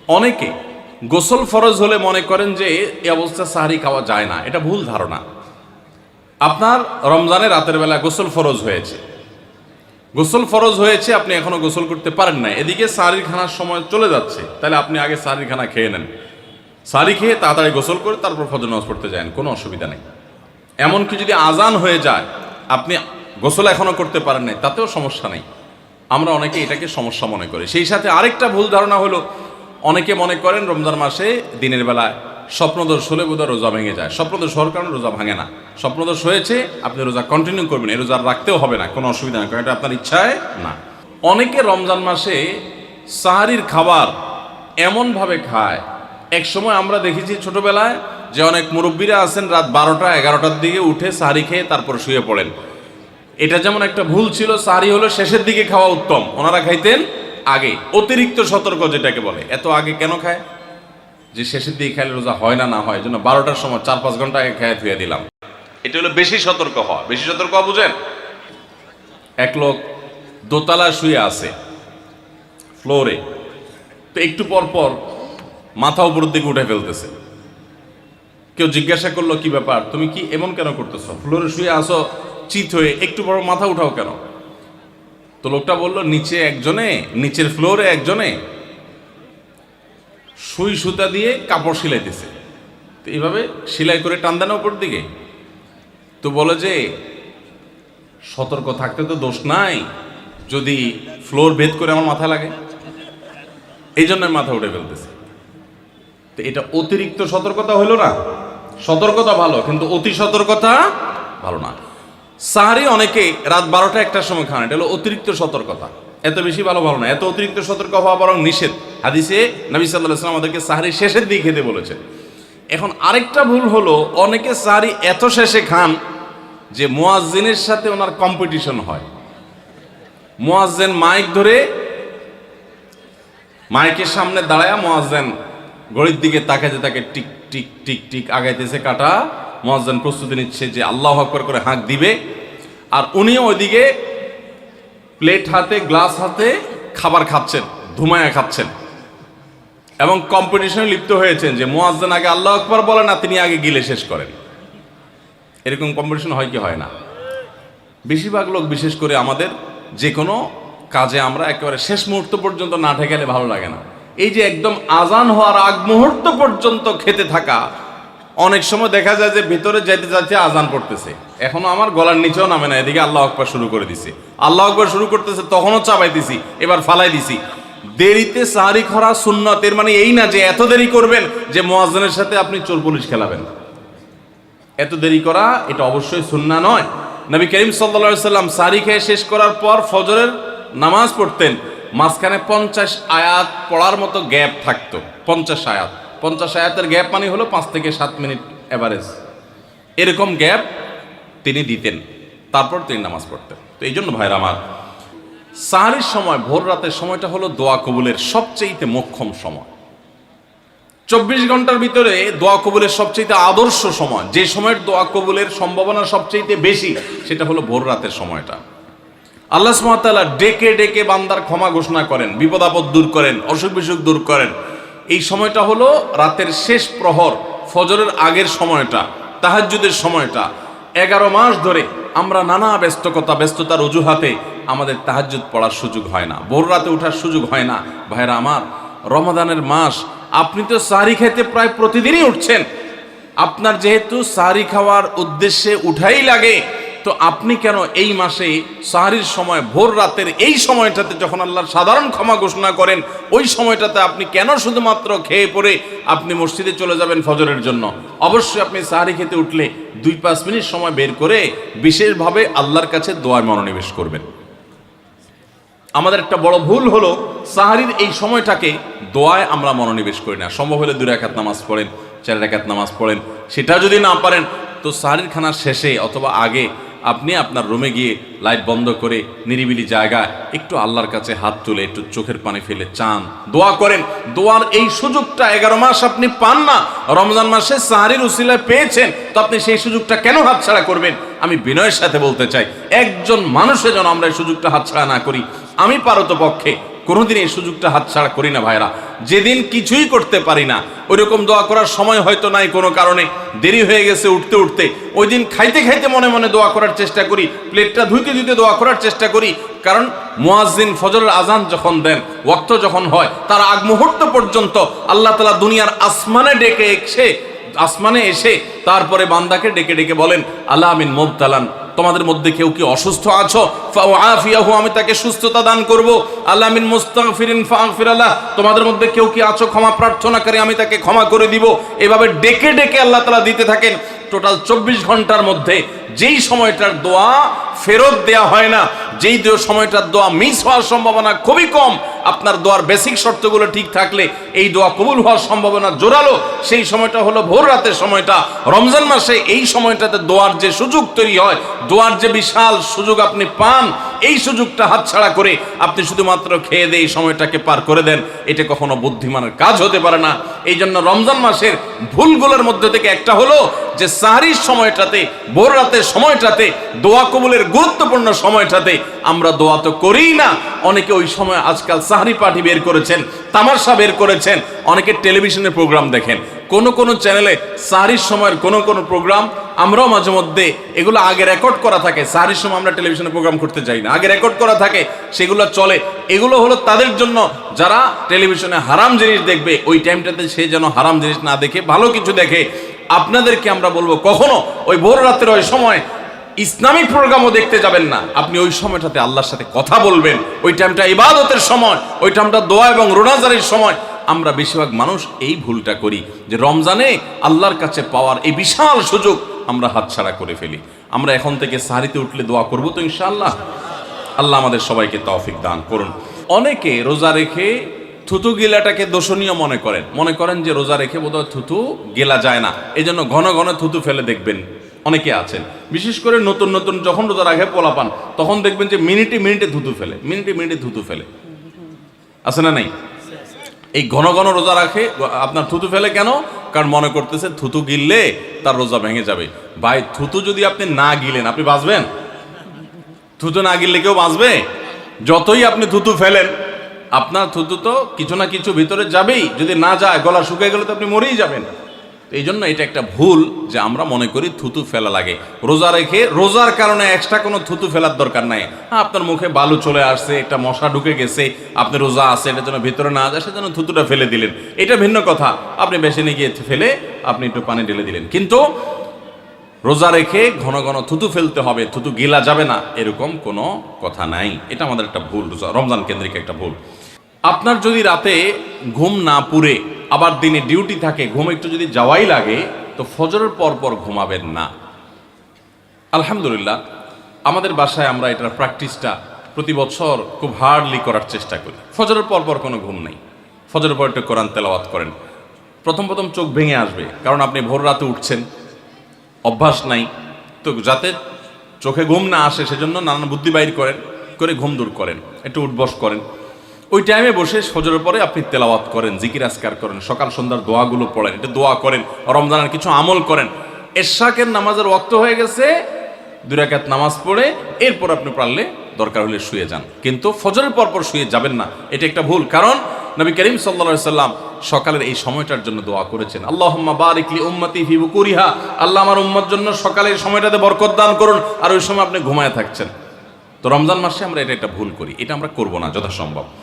অনেকে গোসল ফরজ হলে মনে করেন যে এই অবস্থা সাহারি খাওয়া যায় না, এটা ভুল ধারণা। আপনার রমজানে রাতের বেলা গোসল ফরজ হয়েছে, আপনি এখনো গোসল করতে পারেন না, এদিকে সাহারির খানার সময় চলে যাচ্ছে, তাহলে আপনি আগে সাহারির খানা খেয়ে নেন, সাহারি খেয়ে তাড়াতাড়ি গোসল করে তারপর ফজর নামাজ পড়তে যান, কোনো অসুবিধা নেই। এমনকি যদি আজান হয়ে যায়, আপনি গোসল এখনো করতে পারেন নাই, তাতেও সমস্যা নেই। আমরা অনেকে এটাকে সমস্যা মনে করি। সেই সাথে আরেকটা ভুল ধারণা হলো, অনেকে মনে করেন রমজান মাসে দিনের বেলায় স্বপ্নদোষ হলে বোধহয় রোজা ভেঙে যায়। স্বপ্নদোষ হওয়ার কারণে রোজা ভাঙে না। স্বপ্নদোষ হয়েছে, আপনি রোজা কন্টিনিউ করবেন, এই রোজা রাখতেও হবে না, কোনো অসুবিধা নেই, কারণ এটা আপনার ইচ্ছায় না। অনেকে রমজান মাসে সাহারির খাবার এমনভাবে খায়, এক সময় আমরা দেখেছি ছোটবেলায় যে অনেক মুরব্বীরা আছেন রাত 12টা-11টার দিকে উঠে সাহারি খেয়ে তারপর শুয়ে পড়েন। এটা যেমন একটা ভুল ছিল, সাহারি হলো শেষের দিকে খাওয়া উত্তম, ওনারা খাইতেন আগে। অতিরিক্ত সতর্ক যেটাকে বলে, এত আগে কেন খায়? যে শেষের দিকে খাইলে রোজা হয় না, না হয়, এই জন্য 12টার সময় 4-5 ঘন্টা আগে খেয়ে ধুয়ে দিলাম। এটা হলো বেশি সতর্ক হওয়া। বেশি সতর্ক হওয়া বুঝেন? এক লোক দোতলা শুয়ে আছে ফ্লোরে, তো একটু পর পর মাথা উপরের দিকে উঠে ফেলতেছে। কেউ জিজ্ঞাসা করলো, কি ব্যাপার, তুমি কি এমন কেন করতেছো? ফ্লোরে শুয়ে আসো চিত হয়ে, একটু বড় মাথা উঠাও কেন? তো লোকটা বললো, নিচের ফ্লোরে একজনে সুই সুতা দিয়ে কাপড় সিলাইতেছে, তো এইভাবে সেলাই করে টান দেন উপর দিকে। তো বলে যে সতর্ক থাকতে তো দোষ নাই, যদি ফ্লোর ভেদ করে আমার মাথা লাগে, এই জন্য মাথা উঠে ফেলতেছে। তো এটা অতিরিক্ত সতর্কতা হলো না? সতর্কতা ভালো, কিন্তু অতি সতর্কতা ভালো না। সাহারি অনেকে রাত 12টা-1টার সময় খান, এটা হলো অতিরিক্ত সতর্কতা। এত বেশি ভালো না, এত অতিরিক্ত সতর্ক হওয়া বরং নিষেধ। হাদিসে নবী সাল্লাল্লাহু আলাইহি ওয়াসাল্লাম আমাদেরকে সাহারি শেষের দিকে খেতে বলেছে। এখন আরেকটা ভুল হলো, অনেকে সাহারি এত শেষে খান যে মুয়াজ্জিনের সাথে ওনার কম্পিটিশন হয়। মুয়াজ্জিন মাইক ধরে, মাইকের সামনে দাঁড়ায় মুয়াজ্জিন ঘড়ির দিকে তাকাইতে থাকে, টিক টিক টিক টিক আগাইতেছে কাটা। মুয়াজ্জিন প্রস্তুতি নিচ্ছে যে আল্লাহু আকবার করে হাঁক দিবে, আর উনিও ওইদিকে প্লেট হাতে, গ্লাস হাতে খাবার খাচ্ছেন, ধুমায়া খাচ্ছেন, এবং কম্পিটিশনে লিপ্ত হয়েছেন যে মুয়াজ্জিন আগে আল্লাহু আকবার বলে না, তিনি আগে গিলে শেষ করেন। এরকম কম্পিটিশন হয় কি হয় না? বেশিরভাগ লোক, বিশেষ করে আমাদের যে কোনো কাজে আমরা একেবারে শেষ মুহূর্ত পর্যন্ত না ঠেকালে ভালো লাগে না। এই যে একদম আজান হওয়ার আগ মুহূর্ত পর্যন্ত খেতে থাকা, অনেক সময় দেখা যায় যে ভিতরে যাইতে যাচ্ছে আজান পড়তেছে, এখনো আমার গলার নিচেও নামে না, এদিকে আল্লাহু আকবার শুরু করে দিছি, আল্লাহু আকবার শুরু করতেছে, তখনও চাবাইতেছি, এবার ফালাই দিছি। দেরিতে সাহারি খাওয়া সুন্নাত, এর মানে এই না যে এত দেরি করবেন যে মুয়াজ্জিনের সাথে আপনি চোর পুলিশ খেলাবেন। এত দেরি করা এটা অবশ্যই সুন্নাহ নয়। নবী করিম সাল্লাল্লাহু আলাইহি ওয়াসাল্লাম সাহারি খেয়ে শেষ করার পর ফজরের নামাজ পড়তেন, মাঝখানে 50 আয়াত পড়ার মতো গ্যাপ থাকতো। 50 আয়াতের গ্যাপ মানে হলো 5 থেকে 7 মিনিট এভারেজ, এরকম গ্যাপ তিনি দিতেন, তারপর তিনি নামাজ পড়তেন। তো এই জন্য ভাইরা আমার, সাহারির সময়, ভোর রাতের সময়টা হলো দোয়া কবুলের সবচেয়ে মোক্ষম সময়। 24 ঘন্টার ভিতরে দোয়া কবুলের সবচেয়ে আদর্শ সময়, যে সময়ের দোয়া কবুলের সম্ভাবনা সবচেয়ে বেশি, সেটা হলো ভোর রাতের সময়টা। আল্লাহ সুবহানাহু ওয়া তাআলা ডেকে ডেকে বান্দার ক্ষমা ঘোষণা করেন, বিপদ আপদ দূর করেন, অসুখ বিসুখ দূর করেন। এই সময়টা হলো রাতের শেষ প্রহর, ফজরের আগের সময়টা, তাহাজ্জুদের সময়টা। 11 মাস ধরে আমরা নানা ব্যস্ততার অজুহাতে আমাদের তাহাজ্জুদ পড়ার সুযোগ হয় না, ভোর রাতে ওঠার সুযোগ হয় না। ভাইরা আমার, রমাদানের মাস, আপনি তো সাহারি খেতে প্রায় প্রতিদিনই উঠছেন। আপনার যেহেতু সাহারি খাওয়ার উদ্দেশ্যে উঠাই লাগে, তো আপনি কেন এই মাসে সাহারির সময়, ভোর রাতের এই সময়টাতে, যখন আল্লাহর সাধারণ ক্ষমা ঘোষণা করেন, ওই সময়টাতে আপনি কেন শুধুমাত্র খেয়ে পড়ে আপনি মসজিদে চলে যাবেন ফজরের জন্য? অবশ্যই আপনি সাহারি খেতে উঠলে 2-5 মিনিট সময় বের করে বিশেষভাবে আল্লাহর কাছে দোয়ায় মনোনিবেশ করবেন। আমাদের একটা বড় ভুল হলো, সাহারির এই সময়টাকে দোয়ায় আমরা মনোনিবেশ করি না। সম্ভব হলে 2 রাকাত নামাজ পড়েন, 4 রাকাত নামাজ পড়েন। সেটা যদি না পারেন, তো সাহারির খানার শেষে অথবা আগে আপনি আপনার রুমে গিয়ে লাইট বন্ধ করে নিরিবিলি জায়গায় একটু আল্লাহর কাছে হাত তুলে একটু চোখের পানি ফেলে চান, দোয়া করেন। দোয়ার এই সুযোগটা 11 মাস আপনি পান না, রমজান মাসে সাহারির উসিলায় পেয়েছেন, তো আপনি সেই সুযোগটা কেন হাতছাড়া করবেন? আমি বিনয়ের সাথে বলতে চাই, একজন মানুষের জন্য আমরা এই সুযোগটা হাতছাড়া না করি। আমি পারতপক্ষে কোনোদিন এই সুযোগটা হাতছাড়া করি না ভাইরা। যেদিন কিছুই করতে পারি না, ওইরকম দোয়া করার সময় হয়তো নাই, কোনো কারণে দেরি হয়ে গেছে উঠতে উঠতে, ওই দিন খাইতে খাইতে মনে মনে দোয়া করার চেষ্টা করি, প্লেটটা ধুইতে ধুইতে দোয়া করার চেষ্টা করি। কারণ মুয়াজ্জিন ফজরের আজান যখন দেন, ওয়াক্ত যখন হয়, তার আগ মুহূর্ত পর্যন্ত আল্লাহ তাআলা দুনিয়ার আসমানে এসে তারপরে বান্দাকে ডেকে ডেকে বলেন, আলা মিন মুবতালান, তোমাদের মধ্যে কেউ কি অসুস্থ আছো, ফাউআফিয়াহু, আমি তাকে সুস্থতা দান করব। আলা মিন মুস্তাগফিরিন ফাগফির লাহ, তোমাদের মধ্যে কেউ কি আছো ক্ষমা প্রার্থনাকারী, আমি তাকে ক্ষমা করে দিব। এভাবে ডেকে ডেকে আল্লাহ তাআলা দিতে থাকেন। টোটাল 24 ঘন্টার মধ্যে যেই সময়টার দোয়া ফেরত দেয়া হয় না, যেই সময়টার দোয়া মিস হওয়ার সম্ভাবনা খুবই কম, আপনার দোয়ার বেসিক শর্তগুলো ঠিক থাকলে এই দোয়া কবুল হওয়ার সম্ভাবনা জোরালো, সেই সময়টা হলো ভোর রাতের সময়টা। রমজান মাসে এই সময়টাতে দোয়ার যে সুযোগ তৈরি হয়, দোয়ার যে বিশাল সুযোগ আপনি পান, এই সুযোগটা হাতছাড়া করে আপনি শুধুমাত্র খেয়ে দিয়ে এই সময়টাকে পার করে দেন, এটা কখনো বুদ্ধিমানের কাজ হতে পারে না। এই জন্য রমজান মাসের ভুলগুলোর মধ্যে থেকে একটা হলো যে সাহরির সময়টাতে, ভোর রাতের সময়টাতে, দোয়া কবুলের গুরুত্বপূর্ণ সময়টাতে আমরা দোয়া তো করিই না। অনেকে ওই সময় আজকাল সাহরি পার্টি বের করেছেন, তামাশা বের করেছেন, অনেকে টেলিভিশনের প্রোগ্রাম দেখেন। কোন চ্যানেলে সাহরির সময়ের কোন প্রোগ্রাম আমরাও মাঝে মধ্যে এগুলো আগে রেকর্ড করা থাকে। সাহরির সময় আমরা টেলিভিশনে প্রোগ্রাম করতে যাই না, আগে রেকর্ড করা থাকে, সেগুলো চলে। এগুলো হলো তাদের জন্য যারা টেলিভিশনে হারাম জিনিস দেখবে, ওই টাইমটাতে সে যেন হারাম জিনিস না দেখে ভালো কিছু দেখে। আপনাদেরকে আমরা বলবো, কখনো ওই ভোর রাতের ওই সময় ইসলামিক প্রোগ্রামও দেখতে যাবেন না। আপনি ওই সময়টাতে আল্লাহর সাথে কথা বলবেন, ওই টাইমটা ইবাদতের সময়, ওই টাইমটা দোয়া এবং রোনাজারির সময়। আমরা বেশিরভাগ মানুষ এই ভুলটা করি যে রমজানে আল্লাহর কাছে পাওয়ার এই বিশাল সুযোগ আমরা হাতছাড়া করে ফেলি। আমরা এখন থেকে সাহরিতে উঠলে দোয়া করব তো ইনশাআল্লাহ। আল্লাহ আমাদের সবাইকে তৌফিক দান করুন। অনেকে রোজা রেখে থুতু গিলাটাকে দোষণীয় মনে করেন যে রোজা রেখে বোধহয় থুতু গেলা যায় না, এই জন্য ঘন ঘন থুতু ফেলে দেখবেন অনেকে আছেন। বিশেষ করে নতুন নতুন যখন রোজা রাখে পোলাপান, তখন দেখবেন যে মিনিটে মিনিটে থুতু ফেলে, আছে না নাই? এই ঘন ঘন রোজা রাখে, আপনার থুতু ফেলে কেন? কারণ মনে করতেছে থুতু গিললে তার রোজা ভেঙে যাবে। ভাই, থুতু যদি আপনি না গিলেন আপনি বাঁচবেন? থুতু না গিললে কেউ বাঁচবে? যতই আপনি থুতু ফেলেন, আপনার থুতু তো কিছু না কিছু ভিতরে যাবেই। যদি না যায়, গলা শুকিয়ে গেলে তো আপনি মরেই যাবেন। এই জন্য এটা একটা ভুল যে আমরা মনে করি থুতু ফেলা লাগে। রোজা রেখে রোজার কারণে এক্সট্রা কোনো থুতু ফেলার দরকার নাই। আপনার মুখে বালু চলে আসছে, একটা মশা ঢুকে গেছে, আপনি রোজা আছে, এটা যেন ভিতরে না যায়, সেজন্য থুতুটা ফেলে দিলেন, এটা ভিন্ন কথা। আপনি বেসিনে গিয়ে ফেলে আপনি একটু পানি ঢেলে দিলেন। কিন্তু রোজা রেখে ঘন ঘন থুতু ফেলতে হবে, থুতু গিলা যাবে না, এরকম কোনো কথা নাই। এটা আমাদের একটা ভুল, রমজান কেন্দ্রিক একটা ভুল। আপনার যদি রাতে ঘুম না পুরে আবার দিনে ডিউটি থাকে, ঘুম একটু যদি যাওয়াই লাগে, তো ফজরের পর ঘুমাবেন না। আলহামদুলিল্লাহ, আমাদের বাসায় আমরা এটার প্র্যাকটিসটা প্রতি বছর খুব হার্ডলি করার চেষ্টা করি। ফজরের পর কোনো ঘুম নেই, ফজরের পর একটু কোরআন তেলাওয়াত করেন। প্রথম চোখ ভেঙে আসবে, কারণ আপনি ভোর রাতে উঠছেন, অভ্যাস নাই, তো যাতে চোখে ঘুম না আসে সেজন্য নানান বুদ্ধি বাইর করে ঘুম দূর করেন, একটু উঠবস করেন। ওই টাইমে বসে ফজরের পরে আপনি তেলাওয়াত করেন, জিকির আজকার করেন, সকাল সন্ধ্যার দোয়াগুলো পড়েন, এটা দোয়া করেন, রমজানের কিছু আমল করেন। এশাকের নামাজের ওয়াক্ত হয়ে গেছে, 2 রাকাত নামাজ পড়ে এরপর আপনি পারলে দরকার হলে শুয়ে যান, কিন্তু ফজরের পর শুয়ে যাবেন না। এটা একটা ভুল, কারণ নবী করিম সাল্লাল্লাহু আলাইহি সাল্লাম সকালের এই সময়টার জন্য দোয়া করেছেন, আল্লাহুম্মা বারিক লি উম্মতি ফি বুকুরিহা, আল্লাহ আমার উম্মত জন্য সকালের সময়টাতে বরকত দান করুন। আর ওই সময় আপনি ঘুমায় থাকছেন। তো রমজান মাসে আমরা এটা একটা ভুল করি, এটা আমরা করব না যথাসম্ভব।